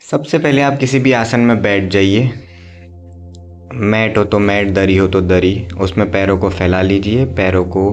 सबसे पहले आप किसी भी आसन में बैठ जाइए। मैट हो तो मैट, दरी हो तो दरी, उसमें पैरों को फैला लीजिए, पैरों को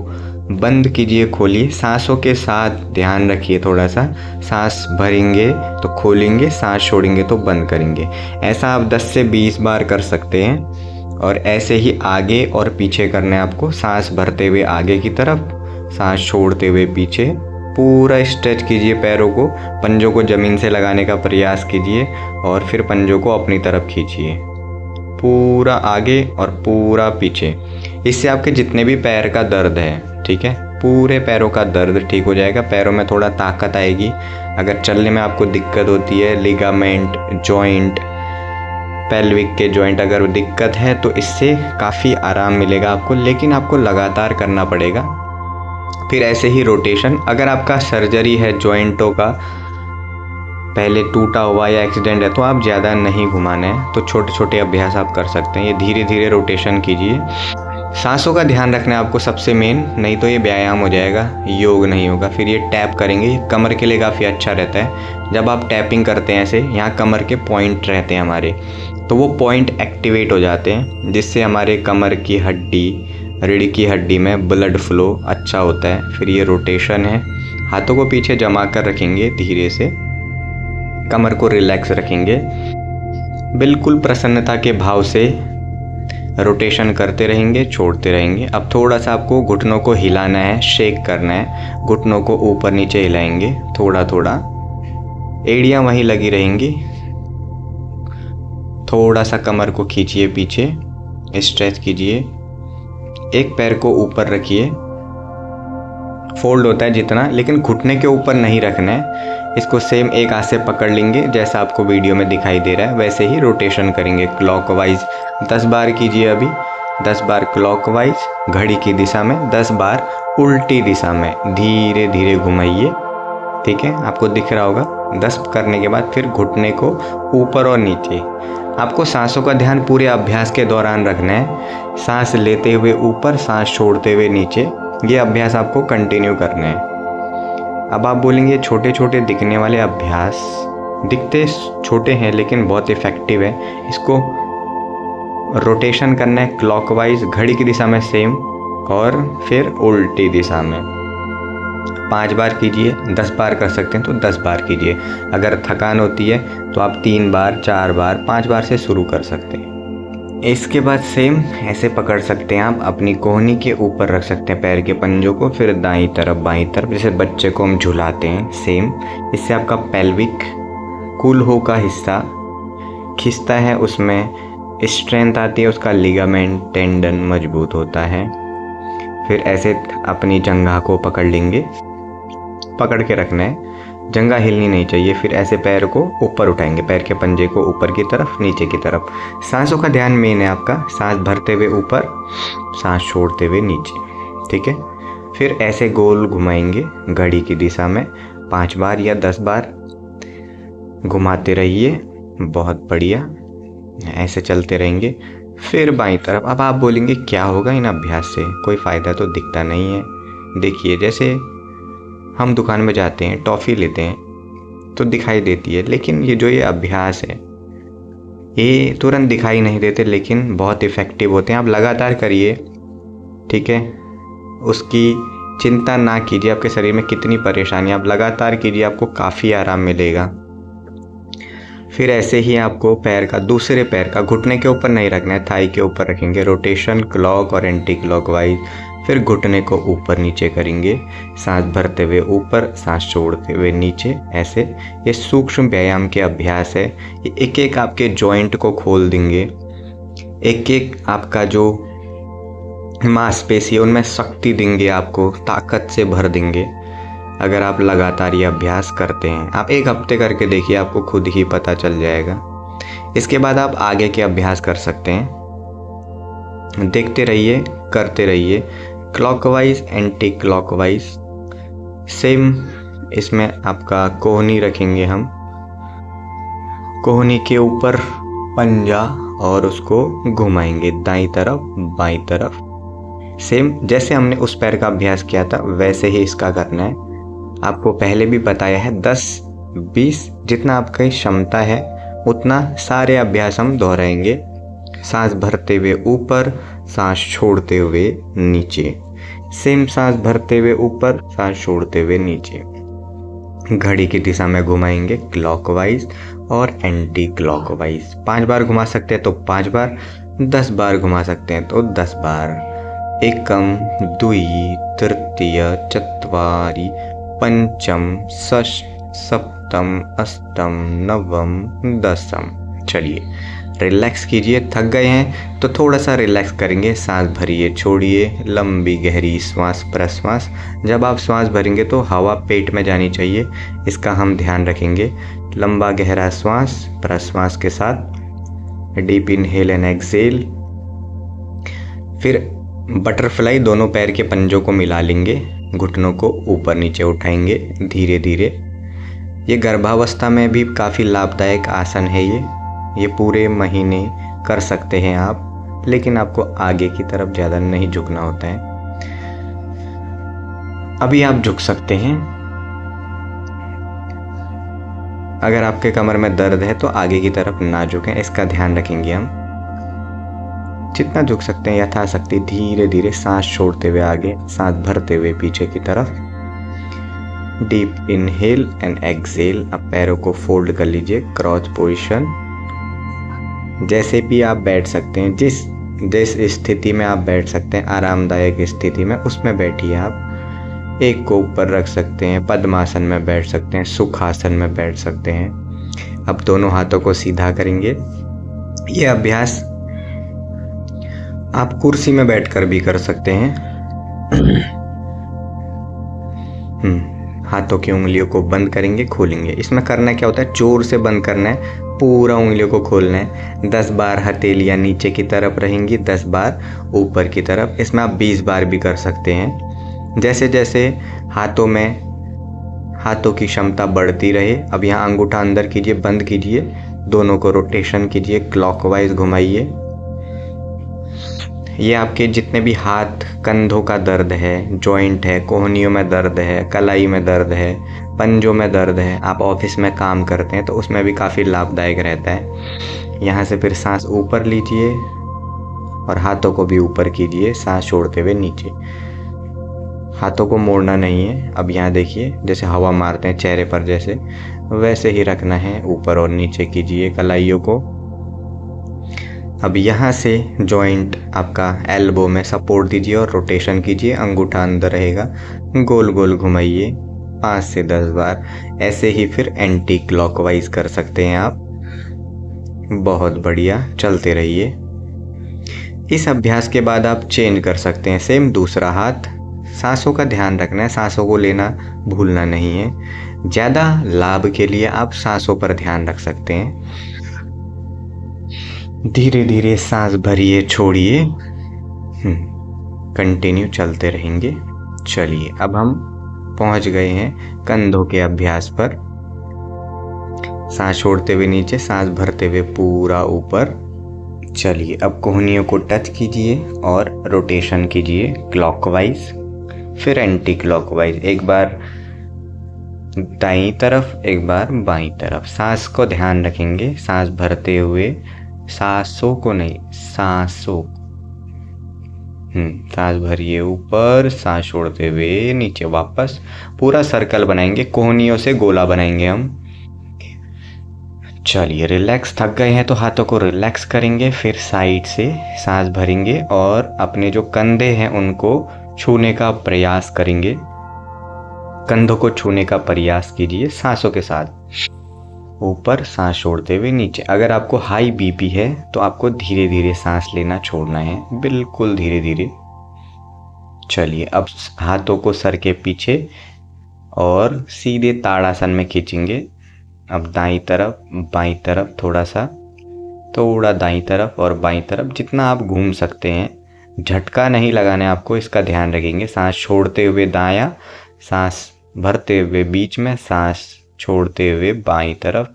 बंद कीजिए, खोलिए। सांसों के साथ ध्यान रखिए थोड़ा सा, सांस भरेंगे तो खोलेंगे, सांस छोड़ेंगे तो बंद करेंगे। ऐसा आप 10 से 20 बार कर सकते हैं। और ऐसे ही आगे और पीछे करना है आपको। सांस भरते हुए आगे की तरफ, सांस छोड़ते हुए पीछे। पूरा स्ट्रेच कीजिए पैरों को, पंजों को ज़मीन से लगाने का प्रयास कीजिए और फिर पंजों को अपनी तरफ खींचिए, पूरा आगे और पूरा पीछे। इससे आपके जितने भी पैर का दर्द है, ठीक है, पूरे पैरों का दर्द ठीक हो जाएगा। पैरों में थोड़ा ताकत आएगी। अगर चलने में आपको दिक्कत होती है, लिगामेंट, जॉइंट, पेल्विक के जॉइंट अगर दिक्कत है तो इससे काफ़ी आराम मिलेगा आपको, लेकिन आपको लगातार करना पड़ेगा। फिर ऐसे ही रोटेशन। अगर आपका सर्जरी है जॉइंटों का, पहले टूटा हुआ या एक्सीडेंट है, तो आप ज़्यादा नहीं घुमाना है, तो छोटे छोटे अभ्यास आप कर सकते हैं। ये धीरे धीरे रोटेशन कीजिए। सांसों का ध्यान रखना है आपको सबसे मेन, नहीं तो ये व्यायाम हो जाएगा, योग नहीं होगा। फिर ये टैप करेंगे, कमर के लिए काफ़ी अच्छा रहता है। जब आप टैपिंग करते हैं ऐसे, यहाँ कमर के पॉइंट रहते हैं हमारे, तो वो पॉइंट एक्टिवेट हो जाते हैं, जिससे हमारे कमर की हड्डी, रीढ़ की हड्डी में ब्लड फ्लो अच्छा होता है। फिर ये रोटेशन है। हाथों को पीछे जमा कर रखेंगे, धीरे से कमर को रिलैक्स रखेंगे, बिल्कुल प्रसन्नता के भाव से रोटेशन करते रहेंगे, छोड़ते रहेंगे। अब थोड़ा सा आपको घुटनों को हिलाना है, शेक करना है। घुटनों को ऊपर नीचे हिलाएंगे थोड़ा थोड़ा, एड़ियाँ वहीं लगी रहेंगी। थोड़ा सा कमर को खींचिए पीछे, स्ट्रेच कीजिए। एक पैर को ऊपर रखिए, फोल्ड होता है जितना, लेकिन घुटने के ऊपर नहीं रखना है। इसको सेम एक हाथ से पकड़ लेंगे, जैसा आपको वीडियो में दिखाई दे रहा है, वैसे ही रोटेशन करेंगे क्लॉकवाइज। 10 बार कीजिए अभी, 10 बार क्लॉकवाइज घड़ी की दिशा में, 10 बार उल्टी दिशा में, धीरे धीरे घुमाइए। ठीक है, आपको दिख रहा होगा। 10 करने के बाद फिर घुटने को ऊपर और नीचे। आपको सांसों का ध्यान पूरे अभ्यास के दौरान रखना है। सांस लेते हुए ऊपर, सांस छोड़ते हुए नीचे, ये अभ्यास आपको कंटिन्यू करना है। अब आप बोलेंगे छोटे छोटे दिखने वाले अभ्यास, दिखते छोटे हैं लेकिन बहुत इफ़ेक्टिव है। इसको रोटेशन करना है क्लॉकवाइज, घड़ी की दिशा में सेम, और फिर उल्टी दिशा में 5 बार कीजिए। 10 बार कर सकते हैं तो 10 बार कीजिए। अगर थकान होती है तो आप 3 बार, 4 बार, 5 बार से शुरू कर सकते हैं। इसके बाद सेम ऐसे पकड़ सकते हैं आप, अपनी कोहनी के ऊपर रख सकते हैं पैर के पंजों को, फिर दाईं तरफ बाईं तरफ, जैसे बच्चे को हम झुलाते हैं सेम। इससे आपका पेल्विक कूल्हो का हिस्सा खिंचता है, उसमें स्ट्रेंथ आती है, उसका लिगामेंट, टेंडन मजबूत होता है। फिर ऐसे अपनी जंघा को पकड़ लेंगे, पकड़ के रखना है, जंघा हिलनी नहीं चाहिए। फिर ऐसे पैर को ऊपर उठाएंगे, पैर के पंजे को ऊपर की तरफ, नीचे की तरफ। सांसों का ध्यान मेन है आपका, सांस भरते हुए ऊपर, सांस छोड़ते हुए नीचे। ठीक है, फिर ऐसे गोल घुमाएंगे घड़ी की दिशा में 5 बार या 10 बार घुमाते रहिए। बहुत बढ़िया, ऐसे चलते रहेंगे। फिर बाईं तरफ। अब आप बोलेंगे क्या होगा इन अभ्यास से, कोई फ़ायदा तो दिखता नहीं है। देखिए, जैसे हम दुकान में जाते हैं, टॉफ़ी लेते हैं तो दिखाई देती है, लेकिन ये अभ्यास है ये तुरंत दिखाई नहीं देते, लेकिन बहुत इफ़ेक्टिव होते हैं। आप लगातार करिए, ठीक है, उसकी चिंता ना कीजिए आपके शरीर में कितनी परेशानी, आप लगातार कीजिए, आपको काफ़ी आराम मिलेगा। फिर ऐसे ही आपको पैर का, दूसरे पैर का घुटने के ऊपर नहीं रखना है, थाई के ऊपर रखेंगे। रोटेशन क्लॉक और एंटी क्लॉकवाइज। फिर घुटने को ऊपर नीचे करेंगे, सांस भरते हुए ऊपर, सांस छोड़ते हुए नीचे। ऐसे ये सूक्ष्म व्यायाम के अभ्यास है। ये एक एक आपके जॉइंट को खोल देंगे, एक एक आपका जो मांसपेशी है उनमें शक्ति देंगे, आपको ताकत से भर देंगे। अगर आप लगातार ये अभ्यास करते हैं, आप 1 हफ्ते करके देखिए, आपको खुद ही पता चल जाएगा। इसके बाद आप आगे के अभ्यास कर सकते हैं, देखते रहिए, करते रहिए। Clockwise, anti clockwise same. इसमें आपका कोहनी रखेंगे हम, कोहनी के ऊपर पंजा, और उसको घुमाएंगे दाईं तरफ बाईं तरफ। सेम जैसे हमने उस पैर का अभ्यास किया था वैसे ही इसका करना है। आपको पहले भी बताया है, 10-20 जितना आपकी क्षमता है उतना सारे अभ्यास हम दोहराएंगे। सांस भरते हुए ऊपर, सांस छोड़ते हुए नीचे, सेम सांस भरते हुए ऊपर, सांस छोड़ते हुए नीचे। घड़ी की दिशा में घुमाएंगे क्लॉकवाइज और एंटी क्लॉकवाइज। 5 बार घुमा सकते हैं तो 5 बार, 10 बार घुमा सकते हैं तो 10 बार। एकम, द्वि, तृतीय, चत्वारि, पंचम, षष्ठ, सप्तम, अष्टम, नवम, दशम। चलिए रिलैक्स कीजिए। थक गए हैं तो थोड़ा सा रिलैक्स करेंगे। सांस भरिए, छोड़िए, लंबी गहरी श्वास प्रश्वास। जब आप श्वास भरेंगे तो हवा पेट में जानी चाहिए, इसका हम ध्यान रखेंगे। लंबा गहरा श्वास प्रश्वास के साथ, डीप इनहेल एंड एक्सेल। फिर बटरफ्लाई, दोनों पैर के पंजों को मिला लेंगे, घुटनों को ऊपर नीचे उठाएंगे धीरे धीरे। ये गर्भावस्था में भी काफ़ी लाभदायक आसन है। ये पूरे महीने कर सकते हैं आप, लेकिन आपको आगे की तरफ ज़्यादा नहीं झुकना होता है। अभी आप झुक सकते हैं। अगर आपके कमर में दर्द है तो आगे की तरफ ना झुकें, इसका ध्यान रखेंगे हम। जितना झुक सकते हैं यथाशक्ति धीरे धीरे सांस छोड़ते हुए आगे, सांस भरते हुए पीछे की तरफ। Deep inhale and exhale. अब पैरों को फोल्ड कर लीजिए, क्रॉच पोजीशन। जैसे भी आप बैठ सकते हैं, जिस स्थिति में आप बैठ सकते हैं, आरामदायक स्थिति में, उसमें बैठिए आप। एक को ऊपर रख सकते हैं, पद्मासन में बैठ सकते हैं, सुखासन में बैठ सकते हैं। अब दोनों हाथों को सीधा करेंगे। ये अभ्यास आप कुर्सी में बैठकर भी कर सकते हैं। हाथों की उंगलियों को बंद करेंगे, खोलेंगे। इसमें करना क्या होता है, जोर से बंद करना है, पूरा उंगलियों को खोलना है। 10 बार हथेलियाँ नीचे की तरफ रहेंगी, 10 बार ऊपर की तरफ। इसमें आप 20 बार भी कर सकते हैं। जैसे जैसे हाथों की क्षमता बढ़ती रहे। अब यहाँ अंगूठा अंदर कीजिए, बंद कीजिए, दोनों को रोटेशन कीजिए, क्लॉकवाइज घुमाइए। ये आपके जितने भी हाथ कंधों का दर्द है, जॉइंट है, कोहनियों में दर्द है, कलाई में दर्द है, पंजों में दर्द है, आप ऑफिस में काम करते हैं तो उसमें भी काफ़ी लाभदायक रहता है। यहाँ से फिर सांस ऊपर लीजिए और हाथों को भी ऊपर कीजिए, सांस छोड़ते हुए नीचे। हाथों को मोड़ना नहीं है। अब यहाँ देखिए, जैसे हवा मारते हैं चेहरे पर, जैसे वैसे ही रखना है। ऊपर और नीचे कीजिए कलाइयों को। अब यहाँ से जॉइंट आपका एल्बो में सपोर्ट दीजिए और रोटेशन कीजिए, अंगूठा अंदर रहेगा, गोल गोल घुमाइए 5 से 10 बार। ऐसे ही फिर एंटी क्लॉकवाइज कर सकते हैं आप। बहुत बढ़िया, चलते रहिए। इस अभ्यास के बाद आप चेंज कर सकते हैं, सेम दूसरा हाथ। सांसों का ध्यान रखना है, सांसों को लेना भूलना नहीं है। ज़्यादा लाभ के लिए आप सांसों पर ध्यान रख सकते हैं। धीरे धीरे सांस भरिए, छोड़िए, कंटिन्यू चलते रहेंगे। चलिए अब हम पहुंच गए हैं कंधों के अभ्यास पर। सांस छोड़ते हुए नीचे, सांस भरते हुए पूरा ऊपर। चलिए अब कोहनियों को टच कीजिए और रोटेशन कीजिए क्लॉकवाइज, फिर एंटी क्लॉकवाइज। एक बार दाईं तरफ, एक बार बाईं तरफ। सांस को ध्यान रखेंगे, सांस भरते हुए, सांसों को नहीं, सांसों। सांस भरिए ऊपर, सांस छोड़ते हुए नीचे वापस। पूरा सर्कल बनाएंगे, कोहनियों से गोला बनाएंगे हम। चलिए रिलैक्स। थक गए हैं तो हाथों को रिलैक्स करेंगे, फिर साइड से सांस भरेंगे और अपने जो कंधे हैं उनको छूने का प्रयास करेंगे। कंधों को छूने का प्रयास कीजिए सांसों के साथ। ऊपर सांस छोड़ते हुए नीचे। अगर आपको हाई बीपी है तो आपको धीरे धीरे सांस लेना छोड़ना है, बिल्कुल धीरे धीरे। चलिए अब हाथों को सर के पीछे और सीधे ताड़ासन में खींचेंगे। अब दाईं तरफ, बाईं तरफ, थोड़ा दाईं तरफ और बाईं तरफ, जितना आप घूम सकते हैं। झटका नहीं लगाना है आपको, इसका ध्यान रखेंगे। सांस छोड़ते हुए दायां, सांस भरते हुए बीच में, सांस छोड़ते हुए बाईं तरफ।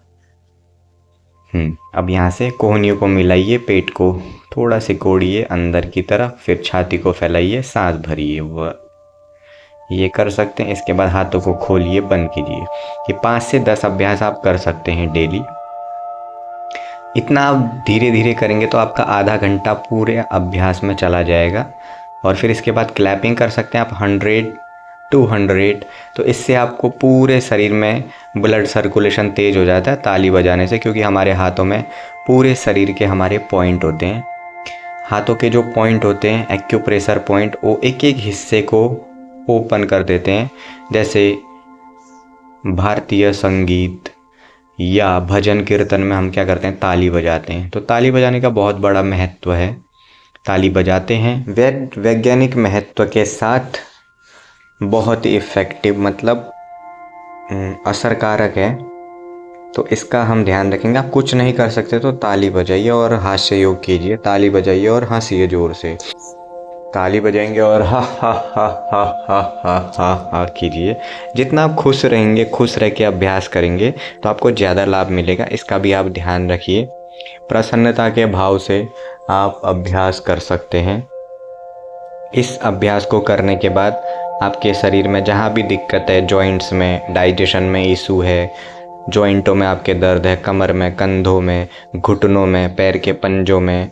अब यहाँ से कोहनियों को मिलाइए, पेट को थोड़ा सिकोड़िए अंदर की तरफ, फिर छाती को फैलाइए, सांस भरिए। ये कर सकते हैं। इसके बाद हाथों को खोलिए, बंद कीजिए। ये 5 से 10 अभ्यास आप कर सकते हैं डेली। इतना आप धीरे धीरे करेंगे तो आपका आधा घंटा पूरे अभ्यास में चला जाएगा। और फिर इसके बाद क्लैपिंग कर सकते हैं आप 100 200। तो इससे आपको पूरे शरीर में ब्लड सर्कुलेशन तेज़ हो जाता है ताली बजाने से, क्योंकि हमारे हाथों में पूरे शरीर के हमारे पॉइंट होते हैं। हाथों के जो पॉइंट होते हैं एक्यूप्रेशर पॉइंट, वो एक एक हिस्से को ओपन कर देते हैं। जैसे भारतीय संगीत या भजन कीर्तन में हम क्या करते हैं, ताली बजाते हैं। तो ताली बजाने का बहुत बड़ा महत्व है, ताली बजाते हैं। वैज्ञानिक महत्व के साथ बहुत ही इफ़ेक्टिव, मतलब असरकारक है। तो इसका हम ध्यान रखेंगे। आप कुछ नहीं कर सकते तो ताली बजाइए और हास्य योग कीजिए। ताली बजाइए और हंसिए ज़ोर से। ताली बजाएंगे और हा हा हा हा हा हा हा हा कीजिए। जितना आप खुश रहेंगे, खुश रह के अभ्यास करेंगे तो आपको ज़्यादा लाभ मिलेगा। इसका भी आप ध्यान रखिए। प्रसन्नता के भाव से आप अभ्यास कर सकते हैं। इस अभ्यास को करने के बाद आपके शरीर में जहाँ भी दिक्कत है, जॉइंट्स में, डाइजेशन में इशू है, जॉइंटों में आपके दर्द है, कमर में, कंधों में, घुटनों में, पैर के पंजों में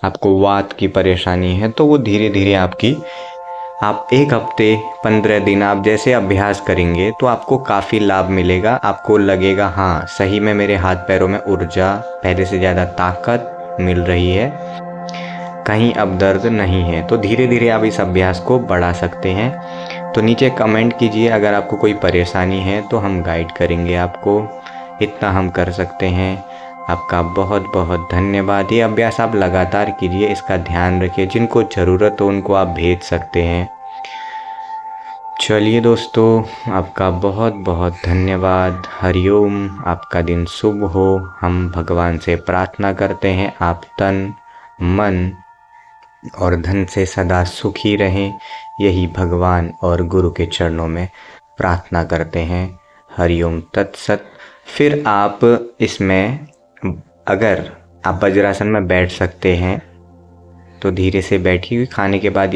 आपको वात की परेशानी है, तो वो धीरे धीरे आप 1 हफ्ते 15 दिन आप जैसे अभ्यास करेंगे तो आपको काफ़ी लाभ मिलेगा। आपको लगेगा हाँ सही में मेरे हाथ पैरों में ऊर्जा, पहले से ज़्यादा ताकत मिल रही है, कहीं अब दर्द नहीं है। तो धीरे धीरे आप इस अभ्यास को बढ़ा सकते हैं। तो नीचे कमेंट कीजिए अगर आपको कोई परेशानी है तो हम गाइड करेंगे आपको। इतना हम कर सकते हैं। आपका बहुत बहुत धन्यवाद। ये अभ्यास आप लगातार कीजिए, इसका ध्यान रखिए। जिनको ज़रूरत हो उनको आप भेज सकते हैं। चलिए दोस्तों, आपका बहुत बहुत धन्यवाद। हरिओम। आपका दिन शुभ हो। हम भगवान से प्रार्थना करते हैं आप तन, मन और धन से सदा सुखी रहें। यही भगवान और गुरु के चरणों में प्रार्थना करते हैं। हरिओम तत्सत। फिर आप इसमें अगर आप वज्रासन में बैठ सकते हैं तो धीरे से बैठिए। खाने के बाद